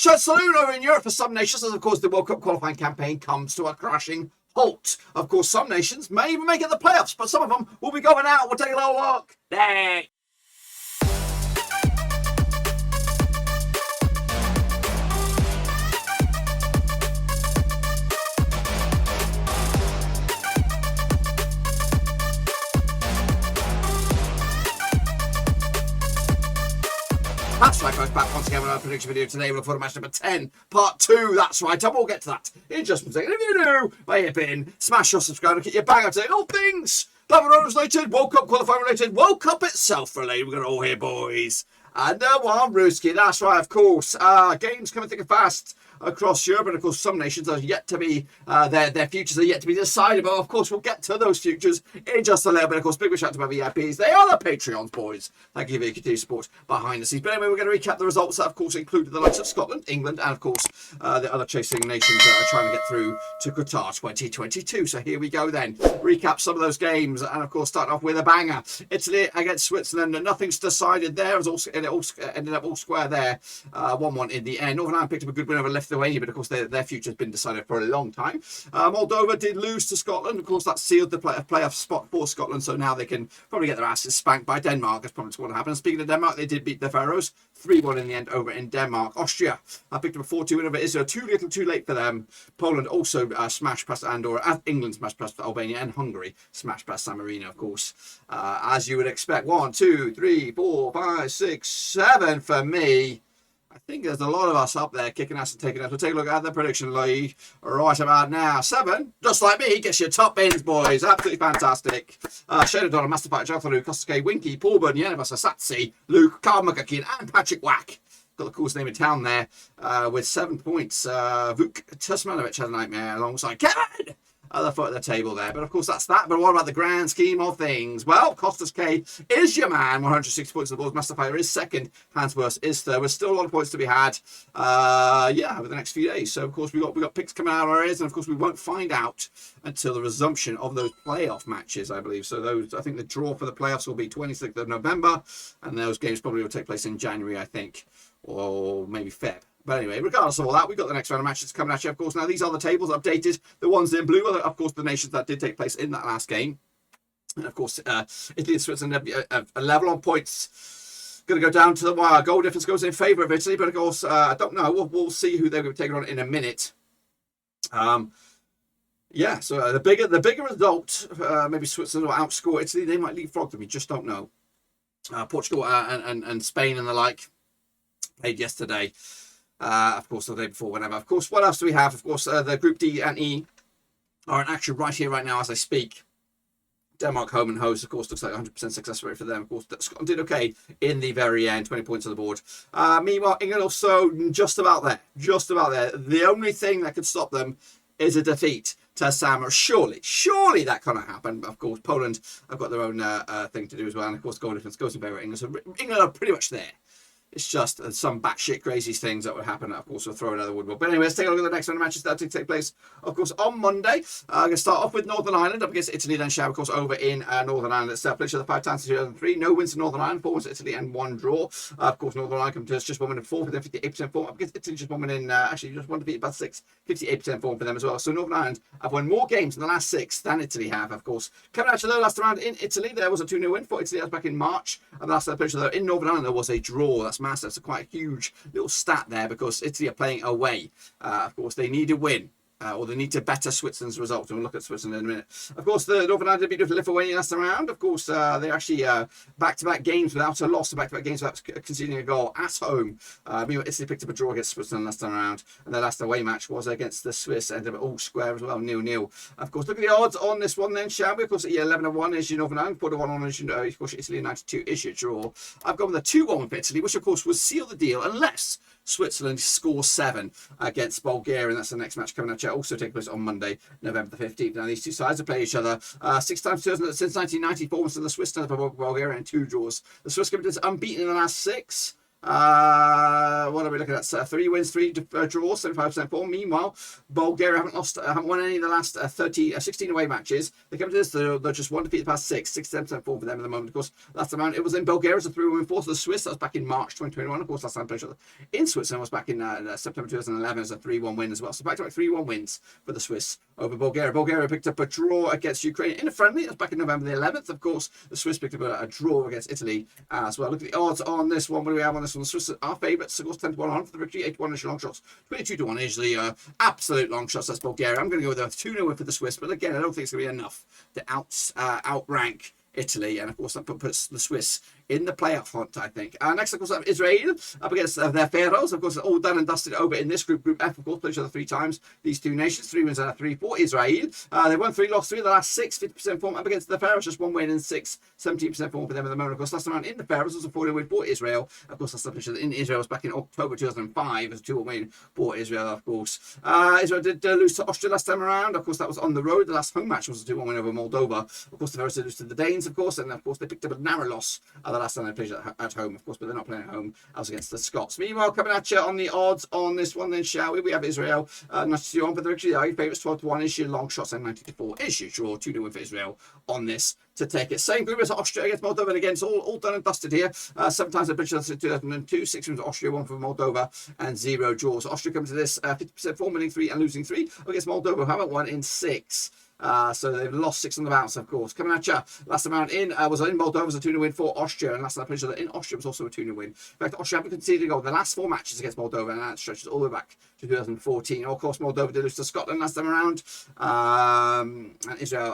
saloon over in Europe for some nations, as of course the World Cup qualifying campaign comes to a crashing halt. Of course, some nations may even make it the playoffs, but some of them will be going out. We'll take a little look. There. That's right, guys, back once again with our prediction video today. We look forward to match number 10, part 2. That's right, and we'll get to that in just a second. If you do, may have been, smash your subscribe and get your bang up to all things Love and related, World Cup qualifying related, World Cup itself related. We're going to all hear, boys. And one, Ruski, that's right, of course. Games coming thick and fast across Europe, and of course some nations are yet to be, their futures are yet to be decided, but of course we'll get to those futures in just a little bit. Of course, big shout out to my VIPs. They are the Patreons, boys. Thank you for your continued support behind the scenes. But anyway, we're going to recap the results that of course included the likes of Scotland, England, and of course the other chasing nations that are trying to get through to Qatar 2022. So here we go then. Recap some of those games, and of course start off with a banger. Italy against Switzerland, and nothing's decided there. It all ended up all square there. 1-1 in the end. Northern Ireland picked up a good win over Lithuania, but of course their future's been decided for a long time. Moldova did lose to Scotland. Of course that sealed the playoff spot for Scotland, so now they can probably get their asses spanked by Denmark. That's probably what happened. Speaking of Denmark, they did beat the Faroes 3-1 in the end over in Denmark. Austria picked up a 4-2 win over Israel. Too little too late for them. Poland also smashed past Andorra. England smashed past Albania, and Hungary smashed past San Marino, of course, as you would expect. 1, 2, 3, 4, 5, 6, 7 for me. I think there's a lot of us up there kicking ass and taking us. We'll take a look at the prediction league right about now. 7, just like me, gets your top bins, boys. Absolutely fantastic. Shane O'Donnell, Master Fighter, Jonathan Luke, Kosuke, Winky, Paul Burn, Yanivas, Asatsi, Luke, Carl McGuckin, and Patrick Wack. Got the coolest name in town there with 7 points. Vuk Tusmanovic had a nightmare alongside Kevin. Other foot at the table there. But of course that's that. But what about the grand scheme of things? Well, Costas K is your man. 160 points on the board. Master Fighter is second. Hansworth is third. There's still a lot of points to be had. Over the next few days. So of course we got picks coming out of our ears, and of course we won't find out until the resumption of those playoff matches, I believe. So those, I think the draw for the playoffs will be 26th of November, and those games probably will take place in January, I think, or maybe Feb. But anyway, regardless of all that, we've got the next round of matches coming at you, of course. Now, these are the tables updated. The ones in blue are, of course, the nations that did take place in that last game. And, of course, Italy and Switzerland a level on points. Going to go down to the wire. Goal difference goes in favour of Italy, but, of course, I don't know. We'll see who they're going to be taking on in a minute. So the bigger result, maybe Switzerland will outscore Italy. They might leapfrog them. You just don't know. Portugal and Spain and the like played yesterday. Of course, the day before, whenever. Of course, what else do we have? Of course, the Group D and E are in action right here, right now, as I speak. Denmark home and host, of course, looks like 100% success rate for them. Of course, Scotland did okay in the very end, 20 points on the board. Meanwhile, England also just about there. The only thing that could stop them is a defeat to Samoa. Surely that cannot happen. But of course, Poland have got their own thing to do as well. And of course, goal difference goes in favour of England. So England are pretty much there. It's just some batshit crazy things that would happen. Of course, we'll throw another woodwork. But anyway, let's take a look at the next round of matches that take place, of course, on Monday. I'm going to start off with Northern Ireland up against Italy, then Shab, of course, over in Northern Ireland itself. Played each other 5 times in 2003. No wins to Northern Ireland, 4 wins to Italy, and 1 draw. Of course, Northern Ireland comes to just 1 win in 4 for them, 58% form. Up against Italy, just 1 win in, just 1 defeat, about 6, 58% form for them as well. So Northern Ireland have won more games in the last 6 than Italy have, of course. Coming out to the last round in Italy, there was a 2-0 win for Italy. That was back in March. And the last time they played each other in Northern Ireland, there was a draw. That's massive. That's quite a huge little stat there because Italy are playing away. Of course, they need a win. Or they need to better Switzerland's result. We'll look at Switzerland in a minute. Of course, the Northern Ireland beat Lithuania last round. Of course, they're actually back-to-back games without a loss, back-to-back games without conceding a goal at home. Meanwhile, Italy picked up a draw against Switzerland last time around, and their last away match was against the Swiss, ended up all square as well, 0-0. Of course, look at the odds on this one then, shall we? Of course, 11-1 is your Northern Ireland, 4-1 on is your, of course, Italy, 92 is your draw. I've gone with a 2-1 for Italy, which of course would seal the deal unless Switzerland scores 7 against Bulgaria, and that's the next match coming up. Also taking place on Monday, November the 15th. Now, these two sides have played each other 6 times since 1994, so the Swiss stand up for Bulgaria and 2 draws. The Swiss committed unbeaten in the last 6. What are we looking at? 3 wins, 3 draws, 75% form. Meanwhile, Bulgaria haven't won any of the last 16 away matches. They come to this, they're just 1 defeat the past 6, 67% form for them at the moment. Of course, last time it was in Bulgaria, it's a 3-win force. The Swiss, that was back in March 2021. Of course, last time in Switzerland was back in September 2011 as a 3-1 win as well. So back to back 3-1 wins for the Swiss over Bulgaria. Bulgaria picked up a draw against Ukraine in a friendly. That was back in November the 11th. Of course, the Swiss picked up a draw against Italy as well. Look at the odds on this one. What do we have on this one? The Swiss are favourites. Of course, 10-1 on for the victory. 8-1 is your long shots. 22-1 is the absolute long shots. That's Bulgaria. I'm going to go with a 2-0 win for the Swiss. But again, I don't think it's going to be enough to outrank Italy, and of course that puts the Swiss in the playoff hunt, I think. Next, of course, Israel up against their Pharaohs. Of course, all done and dusted over in this group. Group F, of course, played each other 3 times. These 2 nations, 3 wins out of 3 for Israel. They won 3, lost 3 of the last 6, 50% form up against the Pharaohs. Just 1 win and 6, 17% form for them at the moment. Of course, last time around in the Pharaohs was a 4-0 win for Israel. Of course, last time in Israel was back in October 2005 as a 2-0 win for Israel, of course. Israel did lose to Austria last time around. Of course, that was on the road. The last home match was a 2-1 win over Moldova. Of course, the Pharaohs did lose to the Danes, of course, and of course, they picked up a narrow loss the last time they played at home, of course, but they're not playing at home. I was against the Scots. Meanwhile, coming at you on the odds on this one, then, shall we? We have Israel 92-1 for the victory. Our favourites 12-1 is your long shots, and 90-4 is your draw. 2-0 win for Israel on this to take it. Same group as Austria against Moldova, and again, it's all done and dusted here. 7 times the British in 2002, 6 wins for Austria, 1 for Moldova, and 0 draws. Austria comes to this 50% form, winning 3 and losing 3 against Moldova, who haven't won in 6. So they've lost 6 on the bounce, of course. Coming at you, last time out was in Moldova, was a 2-0 win for Austria, and last time I played in Austria was also a 2-0 win. In fact, Austria haven't conceded a goal in the last 4 matches against Moldova, and that stretches all the way back to 2014. Of course, Moldova did lose to Scotland last time around, and Israel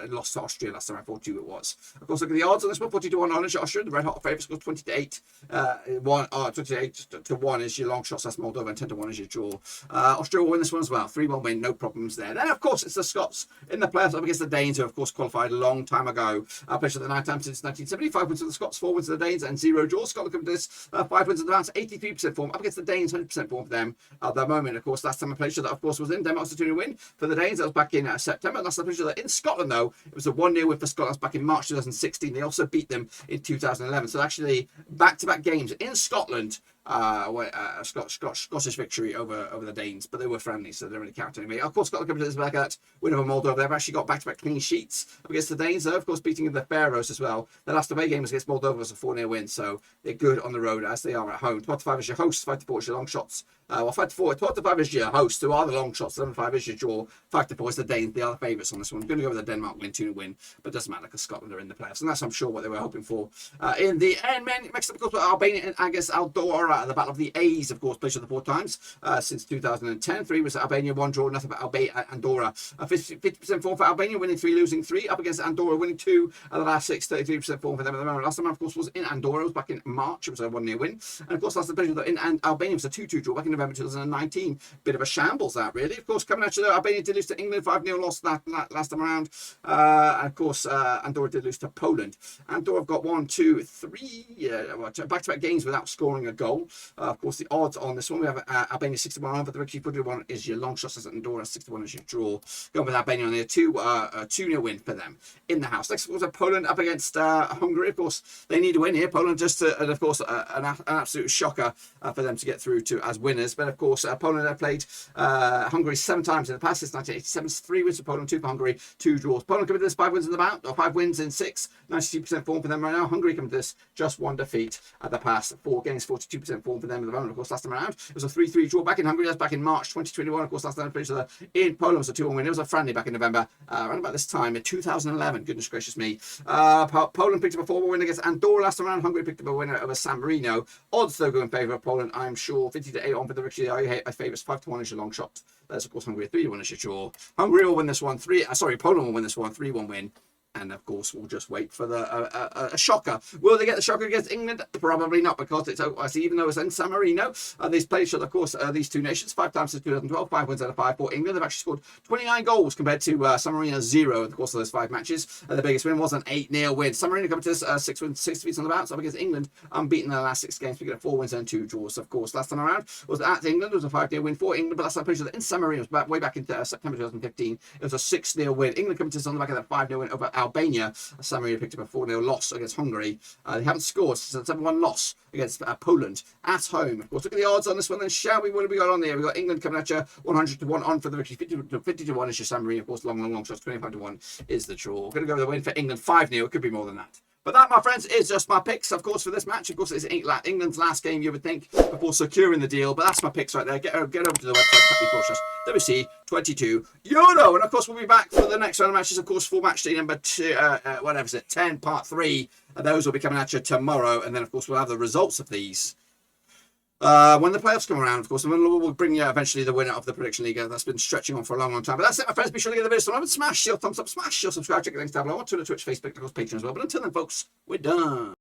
lost to Austria last time around, 4-2 it was. Of course, look at the odds on this one, 42-1 on Austria, the red hot favourites, 20-8, 28-1 is your long shots, that's Moldova, and 10-1 is your draw. Austria will win this one as well, 3-1 win, no problems there. Then, of course, it's the Scots in the playoffs up against the Danes, who of course qualified a long time ago. Played for the 9 times since 1975 wins for the Scots, 4 wins for the Danes, and 0 draws. Scotland come to this 5 wins in advance, 83% form up against the Danes, 100% form for them at the moment. Of course, last time I played that, of course, was in Denmark's a 2-0 win for the Danes. That was back in September. Last time I played that in Scotland, though, it was a 1-0 win for Scotland. That was back in March 2016. They also beat them in 2011. So actually, back-to-back games in Scotland. Scottish victory over the Danes, but they were friendly, so they don't really count anyway. Of course, Scotland comes to this back at win over Moldova. They've actually got back-to-back clean sheets against the Danes, though, of course, beating the Pharaohs as well. The last away game was against Moldova, was a 4-0 win, so they're good on the road as they are at home. 12-5 is your host, 5-4 is your long shots. 12-5 is your host, who are the long shots. 11-5 is your draw. 5-4 is the Danes. They are the favourites on this one. I'm going to go with the Denmark win, 2-0 win, but it doesn't matter because Scotland are in the playoffs, and that's, I'm sure, what they were hoping for. In the end, men, next up, of course, with Albania and against Andorra at the Battle of the A's, of course, played each other 4 times since 2010. 3 was Albania, 1 draw, nothing but Andorra. 50% form for Albania, winning 3, losing 3. Up against Andorra, winning 2 of the last 6, 33% form for them at the moment. Last time, of course, was in Andorra. It was back in March. It was a 1-0 win. And, of course, last time in Albania was a 2-2 draw back in November 2019. Bit of a shambles, that, really. Of course, coming at you, though, Albania did lose to England, 5-0 loss last time around. And, of course, Andorra did lose to Poland. Andorra have got 1, 2, 3 back-to-back games without scoring a goal. Of course, the odds on this one, we have Albania 61 for the victory. 41 is your long shots, as Andorra 61 is your draw. Going with Albania on there, 2-0 win for them in the house. Next, of course, Poland up against Hungary. Of course, they need to win here. Poland just, and of course, an absolute shocker for them to get through to as winners. But of course, Poland have played Hungary 7 times in the past since 1987. 3 wins for Poland, 2 for Hungary, 2 draws. Poland come to this 5 wins in the bout, or 5 wins in 6, 92% form for them right now. Hungary come to this just 1 defeat at the past 4 games, 42% form for them at the moment. Of course, last time around it was a 3-3 draw back in Hungary. That's back in March 2021. Of course, last time in Poland was a 2-1 win. It was a friendly back in November, around about this time in 2011. Goodness gracious me. Poland picked up a 4-1 win against Andorra last time around. Hungary picked up a winner over San Marino. Odds though go in favour of Poland, I'm sure. 50-8 on for the victory. I favour 5-1 is your long shot. That's of course Hungary. 3-1 is your draw. Hungary will win this one. Poland will win this one. 3-1 win. And of course, we'll just wait for a shocker. Will they get the shocker against England? Probably not, because it's even though it's in San Marino, these played each other, of course, these 2 nations 5 times since 2012, 5 wins out of 5 for England. They've actually scored 29 goals compared to San Marino's 0 in the course of those 5 matches. The biggest win was an 8-0 win. San Marino come to this 6 wins, 6 defeats on the bounce up against England, unbeaten in the last 6 games. We get 4 wins and 2 draws. Of course, last time around was at England. It was a 5-0 win for England, but last time played each other in San Marino, way back in September 2015. It was a 6-0 win. England come to this on the back of that 5-0 win over Albania. San Marino picked up a 4-0 loss against Hungary. They haven't scored, so it's a 7-1 loss against Poland at home. Of course, look at the odds on this one then, shall we? What have we got on there? We've got England coming at you 100 to 1 on for the victory. 50 to 1 is your San Marino. Of course, long shots. 25 to 1 is the draw. We're going to go with the win for England 5-0. It could be more than that. But that, my friends, is just my picks, of course, for this match. Of course, it's England's last game, you would think, before securing the deal. But that's my picks right there. Get over to the website, WC22 Euro. And, of course, we'll be back for the next round of matches, of course, for match day number 10, part 3. And those will be coming at you tomorrow. And then, of course, we'll have the results of these when the playoffs come around, of course. And we'll bring you eventually the winner of the prediction league. That's been stretching on for a long time. But that's it, my friends. Be sure to give the video a smash your thumbs up, smash your subscribe, check the links down below. On Twitter, Twitch, Facebook, of course, Patreon as well. But until then, folks, we're done.